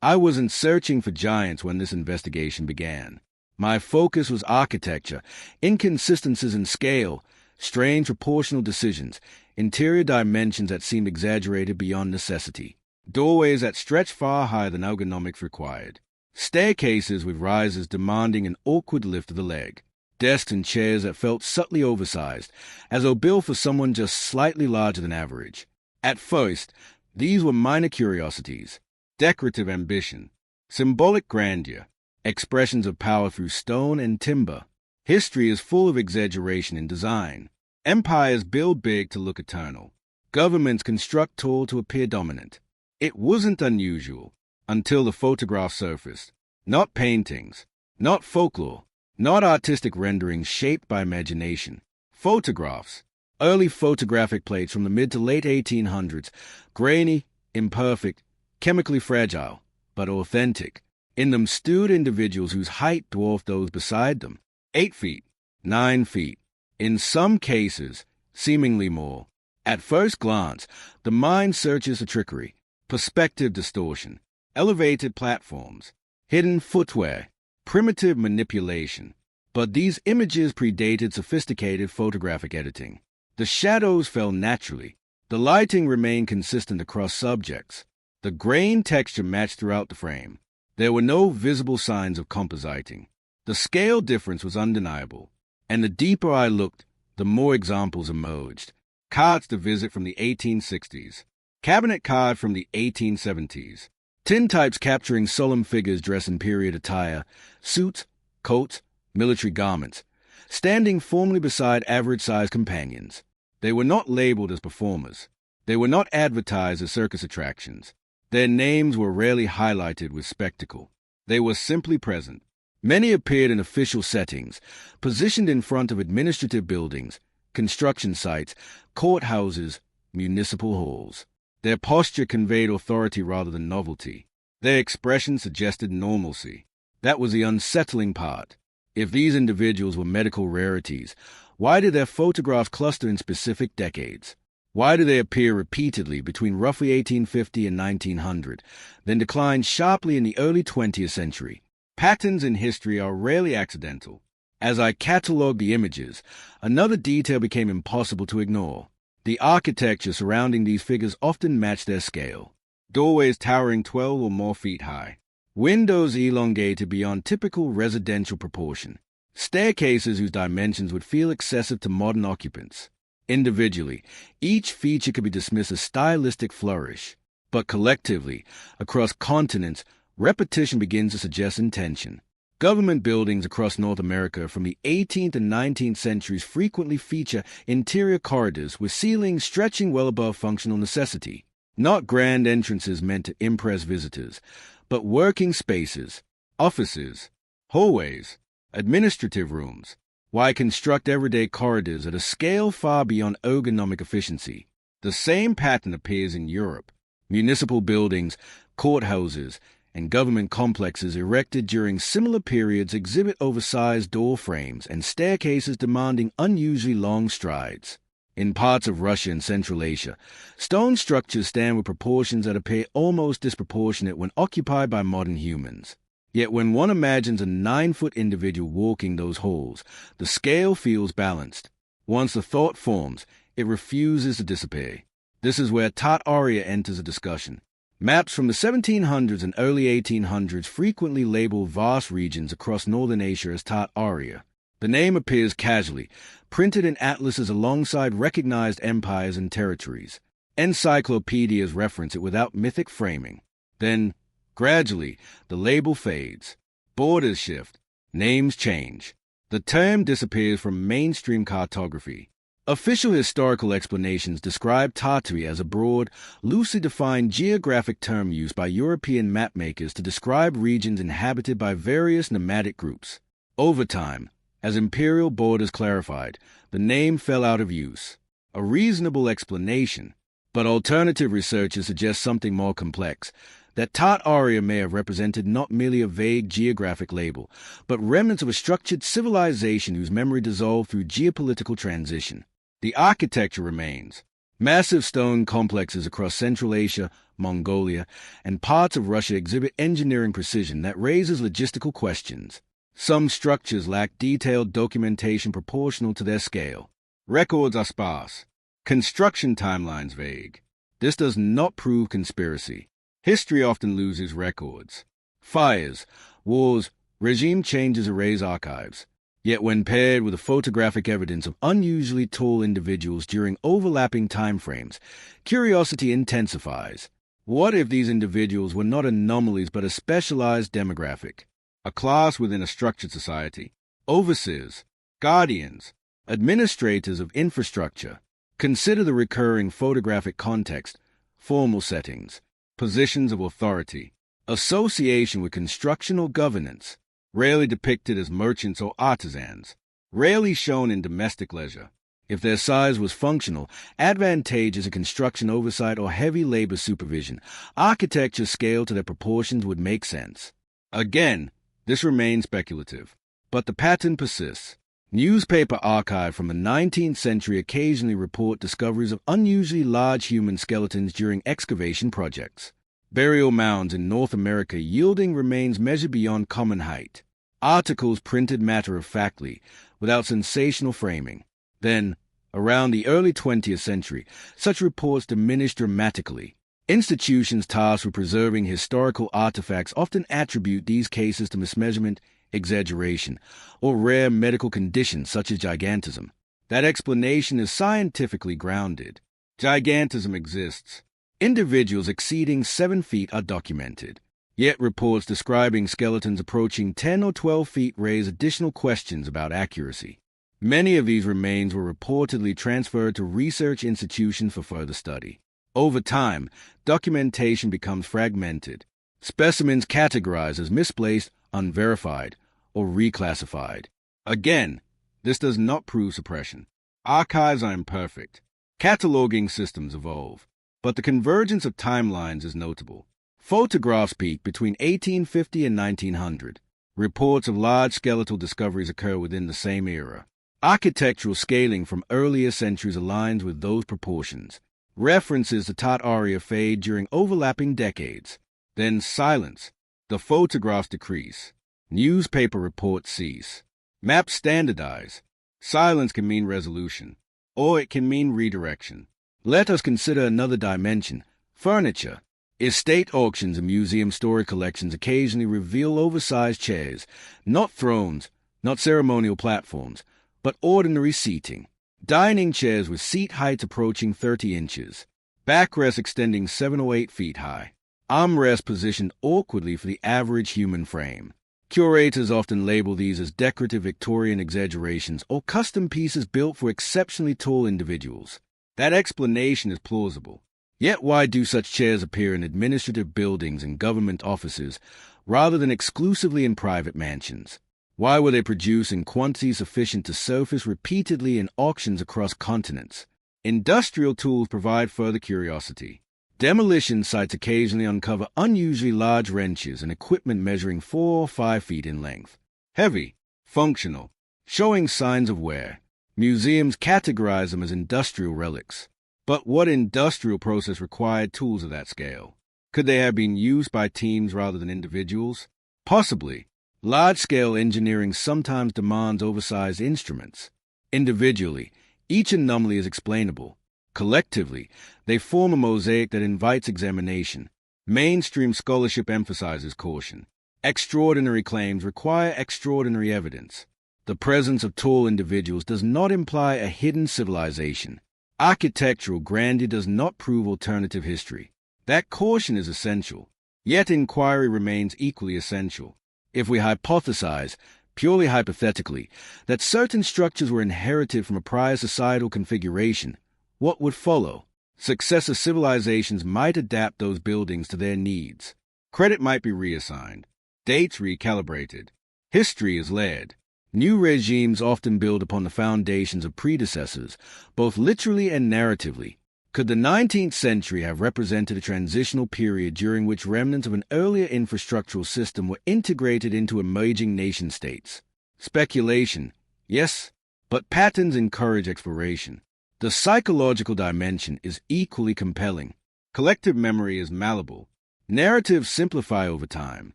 I wasn't searching for giants when this investigation began. My focus was architecture, inconsistencies in scale, strange proportional decisions, interior dimensions that seemed exaggerated beyond necessity, doorways that stretched far higher than ergonomics required, staircases with rises demanding an awkward lift of the leg, desks and chairs that felt subtly oversized, as though built for someone just slightly larger than average. At first, these were minor curiosities, decorative ambition, symbolic grandeur, expressions of power through stone and timber. History is full of exaggeration in design. Empires build big to look eternal. Governments construct tall to appear dominant. It wasn't unusual until the photograph surfaced. Not paintings, not folklore, not artistic renderings shaped by imagination. Photographs. Early photographic plates from the mid to late 1800s, grainy, imperfect, chemically fragile, but authentic. In them stewed individuals whose height dwarfed those beside them. 8 feet, 9 feet, in some cases, seemingly more. At first glance, the mind searches for trickery, perspective distortion, elevated platforms, hidden footwear, primitive manipulation. But these images predated sophisticated photographic editing. The shadows fell naturally. The lighting remained consistent across subjects. The grain texture matched throughout the frame. There were no visible signs of compositing. The scale difference was undeniable, and the deeper I looked, the more examples emerged. Cards to visit from the 1860s, cabinet card from the 1870s, tintypes capturing solemn figures dressed in period attire, suits, coats, military garments, standing formally beside average-sized companions. They were not labeled as performers. They were not advertised as circus attractions. Their names were rarely highlighted with spectacle. They were simply present. Many appeared in official settings, positioned in front of administrative buildings, construction sites, courthouses, municipal halls. Their posture conveyed authority rather than novelty. Their expression suggested normalcy. That was the unsettling part. If these individuals were medical rarities, why did their photographs cluster in specific decades? Why do they appear repeatedly between roughly 1850 and 1900, then decline sharply in the early 20th century? Patterns in history are rarely accidental. As I catalogued the images, another detail became impossible to ignore. The architecture surrounding these figures often matched their scale. Doorways towering 12 or more feet high. Windows elongated beyond typical residential proportion. Staircases whose dimensions would feel excessive to modern occupants. Individually, each feature could be dismissed as stylistic flourish. But collectively, across continents, repetition begins to suggest intention. Government buildings across North America from the 18th and 19th centuries frequently feature interior corridors with ceilings stretching well above functional necessity. Not grand entrances meant to impress visitors, but working spaces, offices, hallways, administrative rooms. Why construct everyday corridors at a scale far beyond ergonomic efficiency? The same pattern appears in Europe. Municipal buildings, courthouses, and government complexes erected during similar periods exhibit oversized door frames and staircases demanding unusually long strides. In parts of Russia and Central Asia, stone structures stand with proportions that appear almost disproportionate when occupied by modern humans. Yet when one imagines a 9-foot individual walking those halls, the scale feels balanced. Once the thought forms, it refuses to disappear. This is where Tartaria enters the discussion. Maps from the 1700s and early 1800s frequently label vast regions across northern Asia as Tartaria. The name appears casually, printed in atlases alongside recognized empires and territories. Encyclopedias reference it without mythic framing. Then, gradually, the label fades. Borders shift. Names change. The term disappears from mainstream cartography. Official historical explanations describe Tartary as a broad, loosely defined geographic term used by European mapmakers to describe regions inhabited by various nomadic groups. Over time, as imperial borders clarified, the name fell out of use. A reasonable explanation, but alternative researchers suggest something more complex, that Tartaria may have represented not merely a vague geographic label, but remnants of a structured civilization whose memory dissolved through geopolitical transition. The architecture remains. Massive stone complexes across Central Asia, Mongolia, and parts of Russia exhibit engineering precision that raises logistical questions. Some structures lack detailed documentation proportional to their scale. Records are sparse. Construction timelines vague. This does not prove conspiracy. History often loses records. Fires, wars, regime changes erase archives. Yet when paired with the photographic evidence of unusually tall individuals during overlapping timeframes, curiosity intensifies. What if these individuals were not anomalies but a specialized demographic? A class within a structured society? Overseers, guardians, administrators of infrastructure. Consider the recurring photographic context, formal settings, positions of authority, association with construction or governance, rarely depicted as merchants or artisans, rarely shown in domestic leisure. If their size was functional, advantageous in construction oversight or heavy labor supervision, architecture scaled to their proportions would make sense. Again, this remains speculative, but the pattern persists. Newspaper archive from the 19th century occasionally report discoveries of unusually large human skeletons during excavation projects. Burial mounds in North America yielding remains measured beyond common height. Articles printed matter-of-factly, without sensational framing. Then, around the early 20th century, such reports diminished dramatically. Institutions tasked with preserving historical artifacts often attribute these cases to mismeasurement, exaggeration, or rare medical conditions such as gigantism. That explanation is scientifically grounded. Gigantism exists. Individuals exceeding 7 feet are documented. Yet reports describing skeletons approaching 10 or 12 feet raise additional questions about accuracy. Many of these remains were reportedly transferred to research institutions for further study. Over time, documentation becomes fragmented. Specimens categorized as misplaced, unverified, or reclassified. Again, this does not prove suppression. Archives are imperfect. Cataloging systems evolve. But the convergence of timelines is notable. Photographs peak between 1850 and 1900. Reports of large skeletal discoveries occur within the same era. Architectural scaling from earlier centuries aligns with those proportions. References to Tartaria fade during overlapping decades. Then silence. The photographs decrease. Newspaper reports cease. Maps standardize. Silence can mean resolution, or it can mean redirection. Let us consider another dimension, furniture. Estate auctions and museum story collections occasionally reveal oversized chairs, not thrones, not ceremonial platforms, but ordinary seating. Dining chairs with seat heights approaching 30 inches. Backrests extending 7 or 8 feet high. Armrests positioned awkwardly for the average human frame. Curators often label these as decorative Victorian exaggerations or custom pieces built for exceptionally tall individuals. That explanation is plausible. Yet why do such chairs appear in administrative buildings and government offices rather than exclusively in private mansions? Why were they produced in quantities sufficient to surface repeatedly in auctions across continents? Industrial tools provide further curiosity. Demolition sites occasionally uncover unusually large wrenches and equipment measuring 4 or 5 feet in length. Heavy, functional, showing signs of wear. Museums categorize them as industrial relics. But what industrial process required tools of that scale? Could they have been used by teams rather than individuals? Possibly. Large-scale engineering sometimes demands oversized instruments. Individually, each anomaly is explainable. Collectively, they form a mosaic that invites examination. Mainstream scholarship emphasizes caution. Extraordinary claims require extraordinary evidence. The presence of tall individuals does not imply a hidden civilization. Architectural grandeur does not prove alternative history. That caution is essential. Yet inquiry remains equally essential. If we hypothesize, purely hypothetically, that certain structures were inherited from a prior societal configuration, what would follow? Successive civilizations might adapt those buildings to their needs. Credit might be reassigned. Dates recalibrated. History is layered. New regimes often build upon the foundations of predecessors, both literally and narratively. Could the 19th century have represented a transitional period during which remnants of an earlier infrastructural system were integrated into emerging nation-states? Speculation, yes, but patterns encourage exploration. The psychological dimension is equally compelling. Collective memory is malleable. Narratives simplify over time.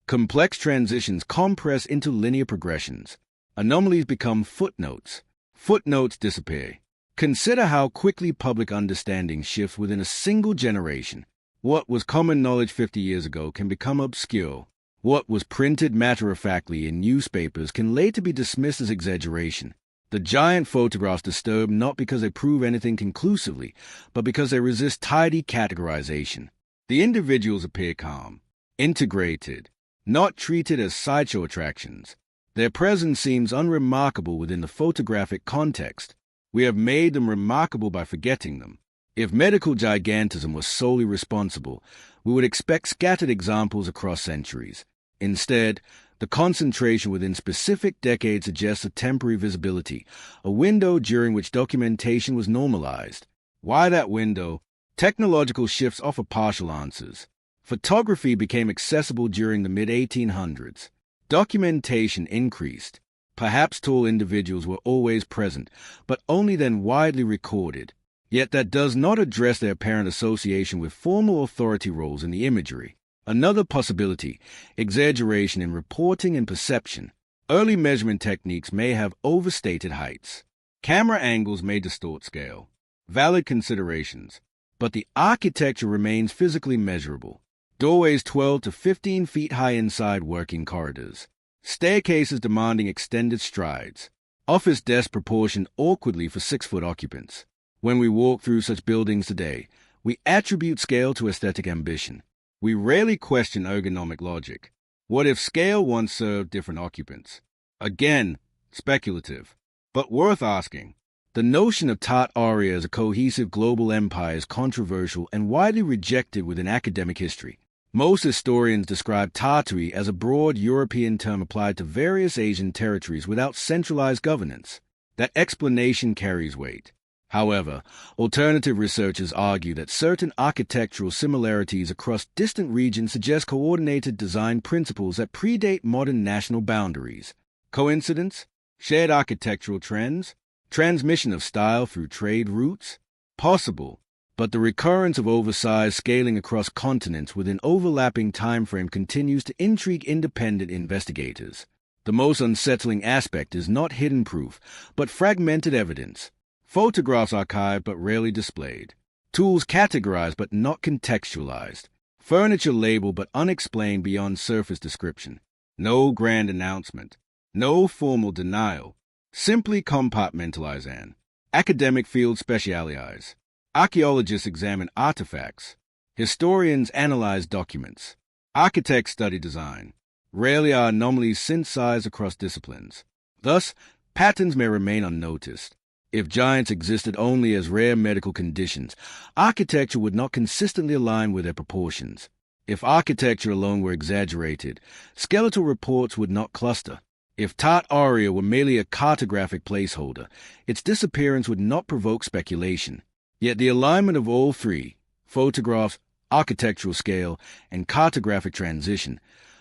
Complex transitions compress into linear progressions. Anomalies become footnotes. Footnotes disappear. Consider how quickly public understanding shifts within a single generation. What was common knowledge 50 years ago can become obscure. What was printed matter-of-factly in newspapers can later be dismissed as exaggeration. The giant photographs disturb not because they prove anything conclusively, but because they resist tidy categorization. The individuals appear calm, integrated, not treated as sideshow attractions. Their presence seems unremarkable within the photographic context. We have made them remarkable by forgetting them. If medical gigantism was solely responsible, we would expect scattered examples across centuries. Instead, the concentration within specific decades suggests a temporary visibility, a window during which documentation was normalized. Why that window? Technological shifts offer partial answers. Photography became accessible during the mid-1800s. Documentation increased. Perhaps tall individuals were always present, but only then widely recorded. Yet that does not address their apparent association with formal authority roles in the imagery. Another possibility, exaggeration in reporting and perception. Early measurement techniques may have overstated heights. Camera angles may distort scale. Valid considerations. But the architecture remains physically measurable. Doorways 12 to 15 feet high inside working corridors. Staircases demanding extended strides. Office desks proportioned awkwardly for 6-foot occupants. When we walk through such buildings today, we attribute scale to aesthetic ambition. We rarely question ergonomic logic. What if scale once served different occupants? Again, speculative, but worth asking. The notion of Tartaria as a cohesive global empire is controversial and widely rejected within academic history. Most historians describe Tartary as a broad European term applied to various Asian territories without centralized governance. That explanation carries weight. However, alternative researchers argue that certain architectural similarities across distant regions suggest coordinated design principles that predate modern national boundaries. Coincidence? Shared architectural trends? Transmission of style through trade routes? Possible, but the recurrence of oversized scaling across continents with an overlapping timeframe continues to intrigue independent investigators. The most unsettling aspect is not hidden proof, but fragmented evidence. Photographs archived but rarely displayed. Tools categorized but not contextualized. Furniture labeled but unexplained beyond surface description. No grand announcement. No formal denial. Simply compartmentalized. Academic fields specialize. Archaeologists examine artifacts. Historians analyze documents. Architects study design. Rarely are anomalies synthesized across disciplines. Thus, patterns may remain unnoticed. If giants existed only as rare medical conditions, architecture would not consistently align with their proportions. If architecture alone were exaggerated, skeletal reports would not cluster. If Tartaria were merely a cartographic placeholder, its disappearance would not provoke speculation. Yet the alignment of all three, photographs, architectural scale, and cartographic transition,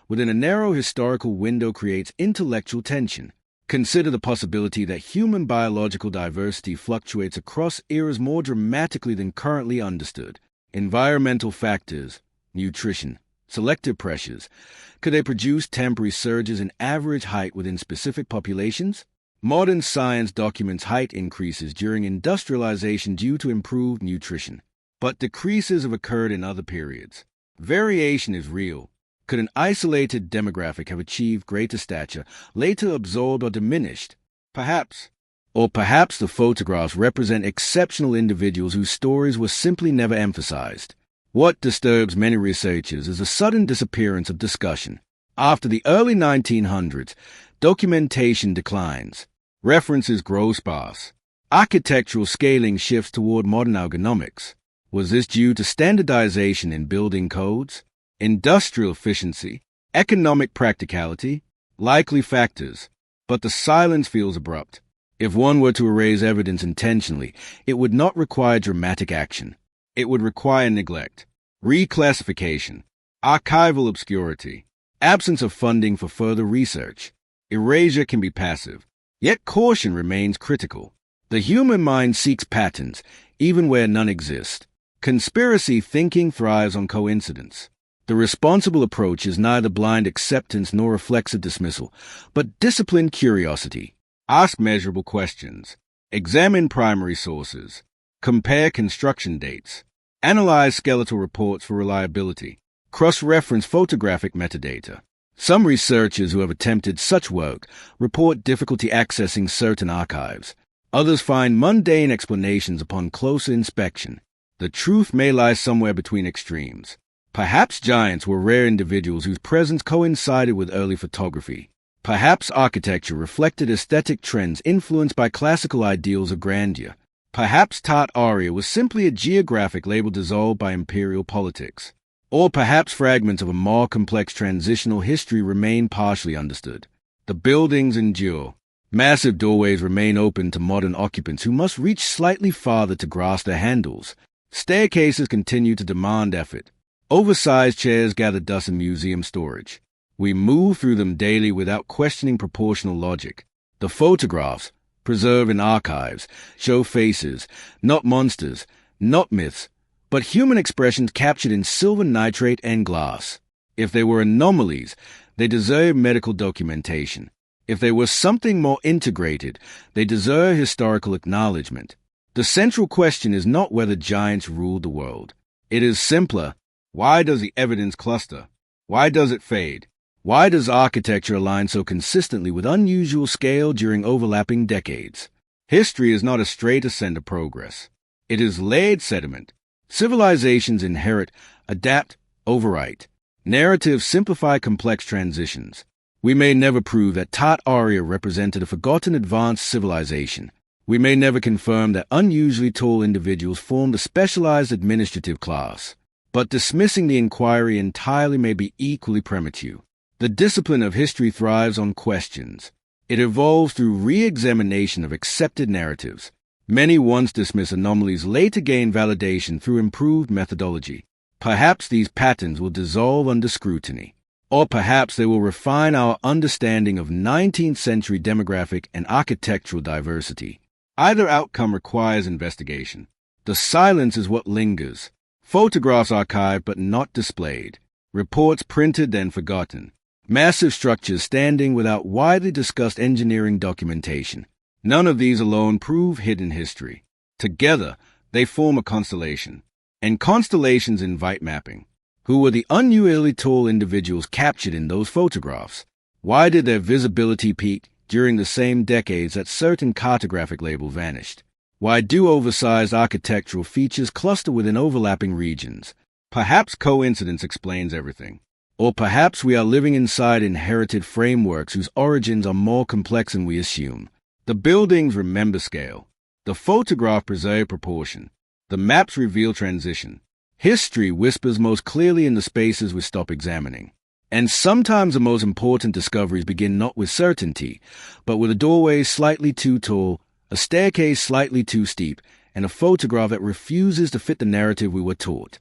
within a narrow historical window creates intellectual tension. Consider the possibility that human biological diversity fluctuates across eras more dramatically than currently understood. Environmental factors, nutrition, selective pressures, could they produce temporary surges in average height within specific populations? Modern science documents height increases during industrialization due to improved nutrition, but decreases have occurred in other periods. Variation is real. Could an isolated demographic have achieved greater stature, later absorbed or diminished? Perhaps. Or perhaps the photographs represent exceptional individuals whose stories were simply never emphasized. What disturbs many researchers is the sudden disappearance of discussion. After the early 1900s, documentation declines. References grow sparse. Architectural scaling shifts toward modern ergonomics. Was this due to standardization in building codes? Industrial efficiency, economic practicality, likely factors, but the silence feels abrupt. If one were to erase evidence intentionally, it would not require dramatic action. It would require neglect, reclassification, archival obscurity, absence of funding for further research. Erasure can be passive, yet caution remains critical. The human mind seeks patterns, even where none exist. Conspiracy thinking thrives on coincidence. The responsible approach is neither blind acceptance nor reflexive dismissal, but disciplined curiosity. Ask measurable questions. Examine primary sources. Compare construction dates. Analyze skeletal reports for reliability. Cross-reference photographic metadata. Some researchers who have attempted such work report difficulty accessing certain archives. Others find mundane explanations upon closer inspection. The truth may lie somewhere between extremes. Perhaps giants were rare individuals whose presence coincided with early photography. Perhaps architecture reflected aesthetic trends influenced by classical ideals of grandeur. Perhaps Tartaria was simply a geographic label dissolved by imperial politics. Or perhaps fragments of a more complex transitional history remain partially understood. The buildings endure. Massive doorways remain open to modern occupants who must reach slightly farther to grasp their handles. Staircases continue to demand effort. Oversized chairs gather dust in museum storage. We move through them daily without questioning proportional logic. The photographs, preserved in archives, show faces, not monsters, not myths, but human expressions captured in silver nitrate and glass. If they were anomalies, they deserve medical documentation. If they were something more integrated, they deserve historical acknowledgement. The central question is not whether giants ruled the world. It is simpler. Why does the evidence cluster? Why does it fade? Why does architecture align so consistently with unusual scale during overlapping decades? History is not a straight ascent of progress. It is layered sediment. Civilizations inherit, adapt, overwrite. Narratives simplify complex transitions. We may never prove that Tartaria represented a forgotten advanced civilization. We may never confirm that unusually tall individuals formed a specialized administrative class. But dismissing the inquiry entirely may be equally premature. The discipline of history thrives on questions. It evolves through re-examination of accepted narratives. Many once dismissed anomalies later gain validation through improved methodology. Perhaps these patterns will dissolve under scrutiny. Or perhaps they will refine our understanding of 19th century demographic and architectural diversity. Either outcome requires investigation. The silence is what lingers. Photographs archived but not displayed. Reports printed then forgotten. Massive structures standing without widely discussed engineering documentation. None of these alone prove hidden history. Together, they form a constellation. And constellations invite mapping. Who were the unusually tall individuals captured in those photographs? Why did their visibility peak during the same decades that certain cartographic labels vanished? Why do oversized architectural features cluster within overlapping regions? Perhaps coincidence explains everything. Or perhaps we are living inside inherited frameworks whose origins are more complex than we assume. The buildings remember scale. The photograph preserve proportion. The maps reveal transition. History whispers most clearly in the spaces we stop examining. And sometimes the most important discoveries begin not with certainty, but with a doorway slightly too tall, a staircase slightly too steep, and a photograph that refuses to fit the narrative we were taught.